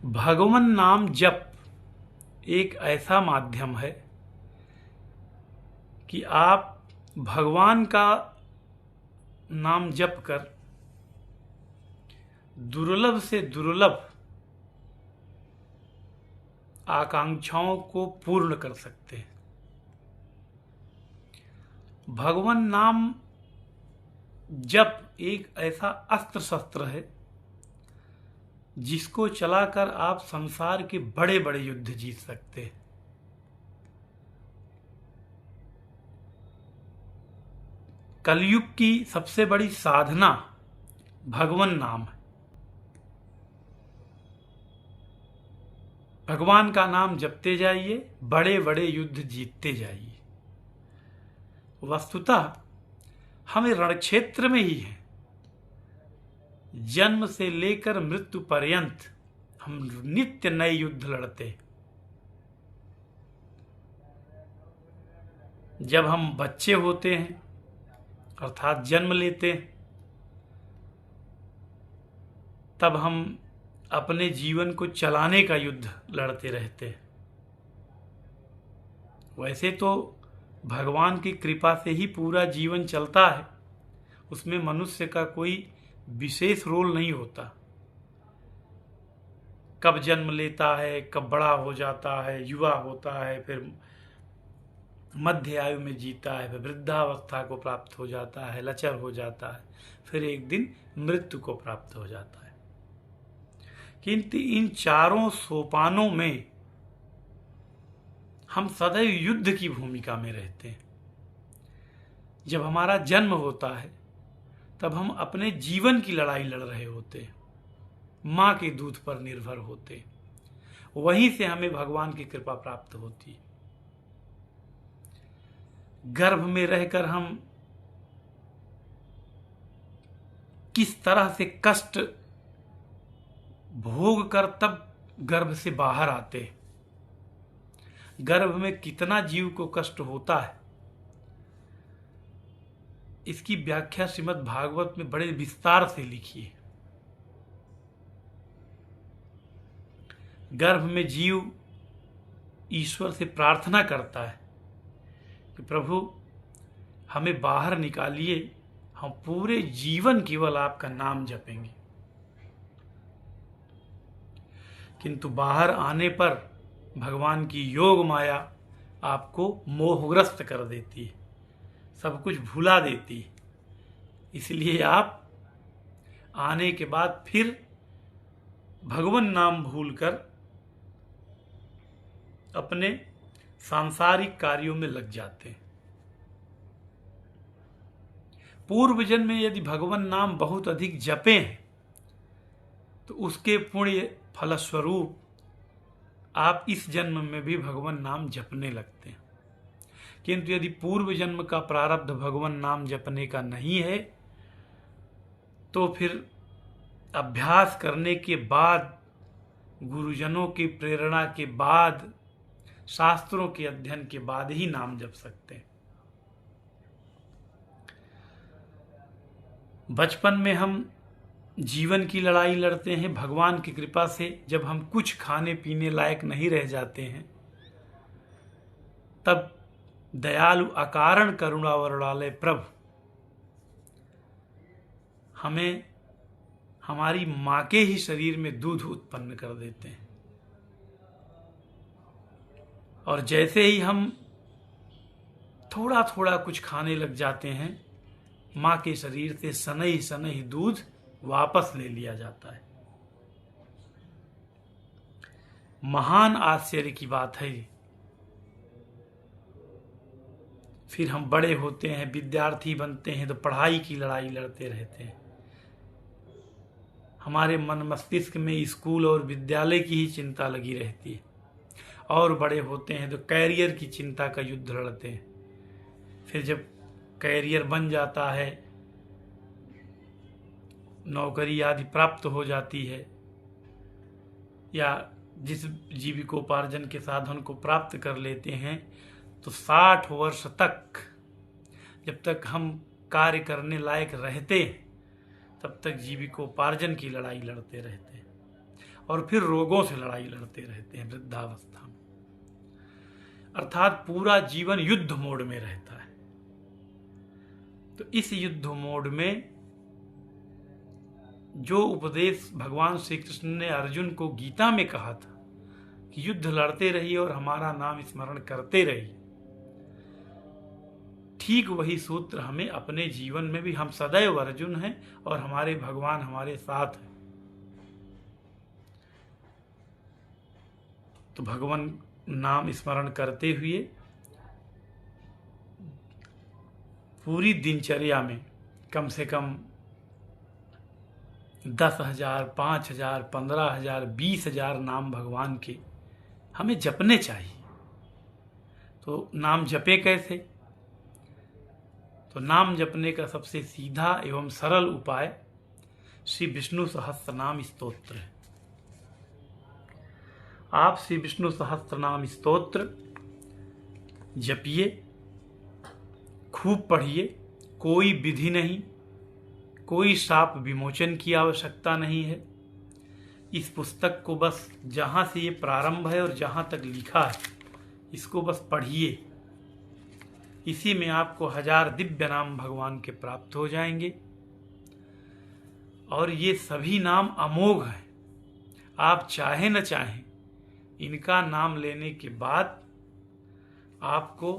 भगवन नाम जप एक ऐसा माध्यम है कि आप भगवान का नाम जप कर दुर्लभ से दुर्लभ आकांक्षाओं को पूर्ण कर सकते हैं। भगवन नाम जप एक ऐसा अस्त्र शस्त्र है जिसको चलाकर आप संसार के बड़े बड़े युद्ध जीत सकते हैं। कलयुग की सबसे बड़ी साधना भगवन नाम है। भगवान का नाम जपते जाइए, बड़े बड़े युद्ध जीतते जाइए। वस्तुतः हमें रणक्षेत्र में ही है, जन्म से लेकर मृत्यु पर्यंत हम नित्य नए युद्ध लड़ते। जब हम बच्चे होते हैं अर्थात जन्म लेते हैं, तब हम अपने जीवन को चलाने का युद्ध लड़ते रहते हैं। वैसे तो भगवान की कृपा से ही पूरा जीवन चलता है, उसमें मनुष्य का कोई विशेष रोल नहीं होता। कब जन्म लेता है, कब बड़ा हो जाता है, युवा होता है, फिर मध्य आयु में जीता है, फिर वृद्धावस्था को प्राप्त हो जाता है, लचर हो जाता है, फिर एक दिन मृत्यु को प्राप्त हो जाता है। किंतु इन चारों सोपानों में हम सदैव युद्ध की भूमिका में रहते हैं। जब हमारा जन्म होता है तब हम अपने जीवन की लड़ाई लड़ रहे होते हैं, माँ के दूध पर निर्भर होते हैं। वहीं से हमें भगवान की कृपा प्राप्त होती है। गर्भ में रहकर हम किस तरह से कष्ट भोग कर तब गर्भ से बाहर आते हैं, गर्भ में कितना जीव को कष्ट होता है, इसकी व्याख्या श्रीमद् भागवत में बड़े विस्तार से लिखी है। गर्भ में जीव ईश्वर से प्रार्थना करता है कि प्रभु हमें बाहर निकालिए, हम पूरे जीवन केवल आपका नाम जपेंगे। किंतु बाहर आने पर भगवान की योग माया आपको मोहग्रस्त कर देती है, सब कुछ भुला देती है। इसलिए आप आने के बाद फिर भगवान नाम भूलकर अपने सांसारिक कार्यों में लग जाते हैं। पूर्व जन्म में यदि भगवान नाम बहुत अधिक जपे हैं तो उसके पुण्य फलस्वरूप आप इस जन्म में भी भगवान नाम जपने लगते हैं। किंतु यदि पूर्व जन्म का प्रारब्ध भगवान नाम जपने का नहीं है तो फिर अभ्यास करने के बाद, गुरुजनों की प्रेरणा के बाद, शास्त्रों के अध्ययन के बाद ही नाम जप सकते हैं। बचपन में हम जीवन की लड़ाई लड़ते हैं। भगवान की कृपा से जब हम कुछ खाने पीने लायक नहीं रह जाते हैं तब दयालु अकारण करुणा वरुणालय प्रभु हमें हमारी माँ के ही शरीर में दूध उत्पन्न कर देते हैं। और जैसे ही हम थोड़ा थोड़ा कुछ खाने लग जाते हैं, माँ के शरीर से सनई सनई दूध वापस ले लिया जाता है। महान आश्चर्य की बात है। फिर हम बड़े होते हैं, विद्यार्थी बनते हैं तो पढ़ाई की लड़ाई लड़ते रहते हैं। हमारे मन मस्तिष्क में स्कूल और विद्यालय की ही चिंता लगी रहती है। और बड़े होते हैं तो कैरियर की चिंता का युद्ध लड़ते हैं। फिर जब कैरियर बन जाता है, नौकरी आदि प्राप्त हो जाती है, या जिस जीविकोपार्जन के साधन को प्राप्त कर लेते हैं, तो 60 वर्ष तक जब तक हम कार्य करने लायक रहते हैं तब तक जीविकोपार्जन की लड़ाई लड़ते रहते हैं। और फिर रोगों से लड़ाई लड़ते रहते हैं वृद्धावस्था में। अर्थात पूरा जीवन युद्ध मोड में रहता है। तो इस युद्ध मोड में जो उपदेश भगवान श्री कृष्ण ने अर्जुन को गीता में कहा था कि युद्ध लड़ते रहिए और हमारा नाम स्मरण करते रहिए, ठीक वही सूत्र हमें अपने जीवन में भी, हम सदैव अर्जुन हैं और हमारे भगवान हमारे साथ हैं। तो भगवान नाम स्मरण करते हुए पूरी दिनचर्या में कम से कम 10,000, 5,000, 15,000, 20,000 नाम भगवान के हमें जपने चाहिए। तो नाम जपे कैसे? तो नाम जपने का सबसे सीधा एवं सरल उपाय श्री विष्णु सहस्त्रनाम स्तोत्र है। आप श्री विष्णु सहस्त्रनाम स्तोत्र जपिए, खूब पढ़िए। कोई विधि नहीं, कोई शाप विमोचन की आवश्यकता नहीं है। इस पुस्तक को बस जहाँ से ये प्रारंभ है और जहाँ तक लिखा है, इसको बस पढ़िए। इसी में आपको 1000 दिव्य नाम भगवान के प्राप्त हो जाएंगे। और ये सभी नाम अमोघ हैं। आप चाहे न चाहें, इनका नाम लेने के बाद आपको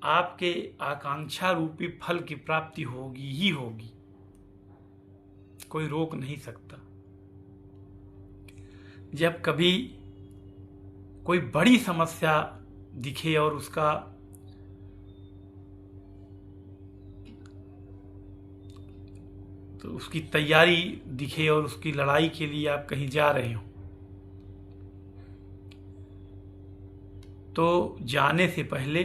आपके आकांक्षा रूपी फल की प्राप्ति होगी ही होगी, कोई रोक नहीं सकता। जब कभी कोई बड़ी समस्या दिखे और उसका तो उसकी तैयारी दिखे और उसकी लड़ाई के लिए आप कहीं जा रहे हो, तो जाने से पहले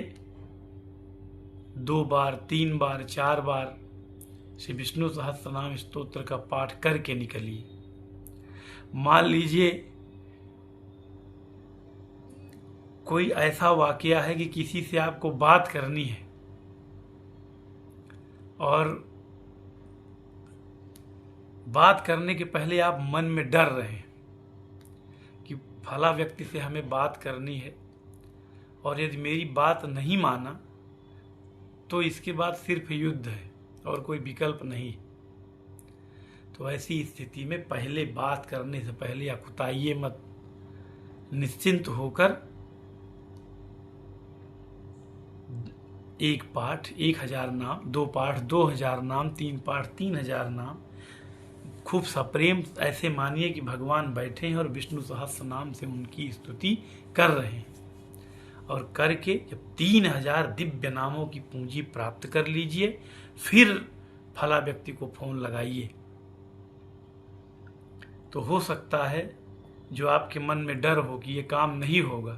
2 बार, 3 बार, 4 बार श्री विष्णु सहस्त्रनाम स्तोत्र का पाठ करके निकलिए। मान लीजिए कोई ऐसा वाकया है कि किसी से आपको बात करनी है और बात करने के पहले आप मन में डर रहे हैं कि फला व्यक्ति से हमें बात करनी है और यदि मेरी बात नहीं माना तो इसके बाद सिर्फ युद्ध है और कोई विकल्प नहीं। तो ऐसी स्थिति में पहले बात करने से पहले अकुताइए मत। निश्चिंत होकर एक पाठ 1000 नाम, 2 पाठ 2000 नाम, 3 पाठ 3000 नाम खूब सप्रेम ऐसे मानिए कि भगवान बैठे हैं और विष्णु सहस्त्र नाम से उनकी स्तुति कर रहे हैं। और करके जब 3000 दिव्य नामों की पूंजी प्राप्त कर लीजिए, फिर फला व्यक्ति को फोन लगाइए। तो हो सकता है जो आपके मन में डर हो कि ये काम नहीं होगा,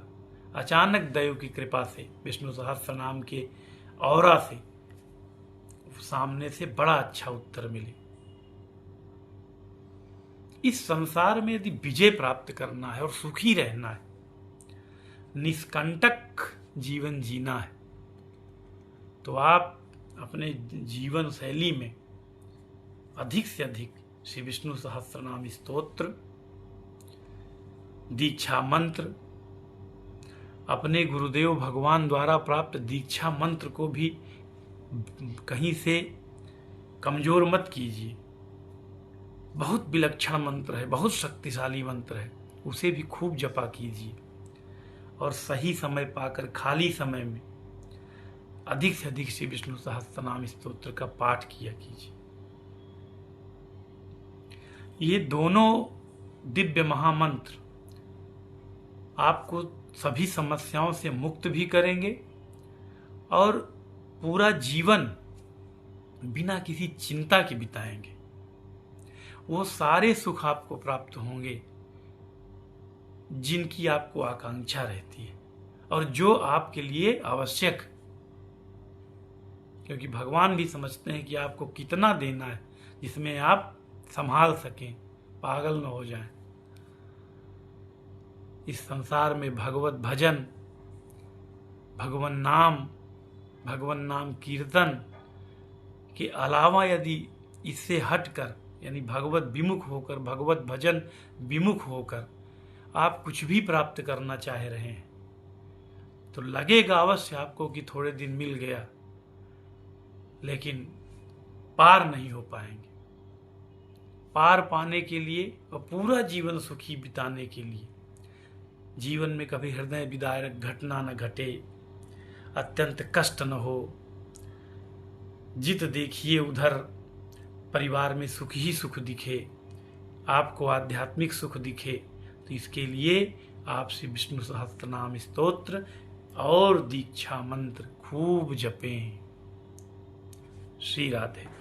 अचानक दैव की कृपा से विष्णु सहस्त्र नाम के औरा से सामने से बड़ा अच्छा उत्तर मिले। इस संसार में यदि विजय प्राप्त करना है और सुखी रहना है, निष्कंटक जीवन जीना है, तो आप अपने जीवन शैली में अधिक से अधिक श्री विष्णु सहस्त्रनाम स्तोत्र, दीक्षा मंत्र, अपने गुरुदेव भगवान द्वारा प्राप्त दीक्षा मंत्र को भी कहीं से कमजोर मत कीजिए। बहुत विलक्षण मंत्र है, बहुत शक्तिशाली मंत्र है, उसे भी खूब जपा कीजिए। और सही समय पाकर खाली समय में अधिक से अधिक श्री विष्णु सहस्त्रनाम स्तोत्र का पाठ किया कीजिए। ये दोनों दिव्य महामंत्र आपको सभी समस्याओं से मुक्त भी करेंगे और पूरा जीवन बिना किसी चिंता के बिताएंगे। वो सारे सुख आपको प्राप्त होंगे जिनकी आपको आकांक्षा रहती है और जो आपके लिए आवश्यक, क्योंकि भगवान भी समझते हैं कि आपको कितना देना है जिसमें आप संभाल सकें, पागल न हो जाएं। इस संसार में भगवत भजन, भगवान नाम कीर्तन के अलावा यदि इससे हटकर यानी भगवत विमुख होकर, भगवत भजन विमुख होकर आप कुछ भी प्राप्त करना चाह रहे हैं तो लगेगा अवश्य आपको कि थोड़े दिन मिल गया, लेकिन पार नहीं हो पाएंगे। पार पाने के लिए और पूरा जीवन सुखी बिताने के लिए जीवन में कभी हृदय विदारक घटना न घटे, अत्यंत कष्ट न हो, जित देखिए उधर परिवार में सुख ही सुख दिखे, आपको आध्यात्मिक सुख दिखे, तो इसके लिए आपसे विष्णु सहस्त्रनाम स्तोत्र और दीक्षा मंत्र खूब जपें। श्री राधे।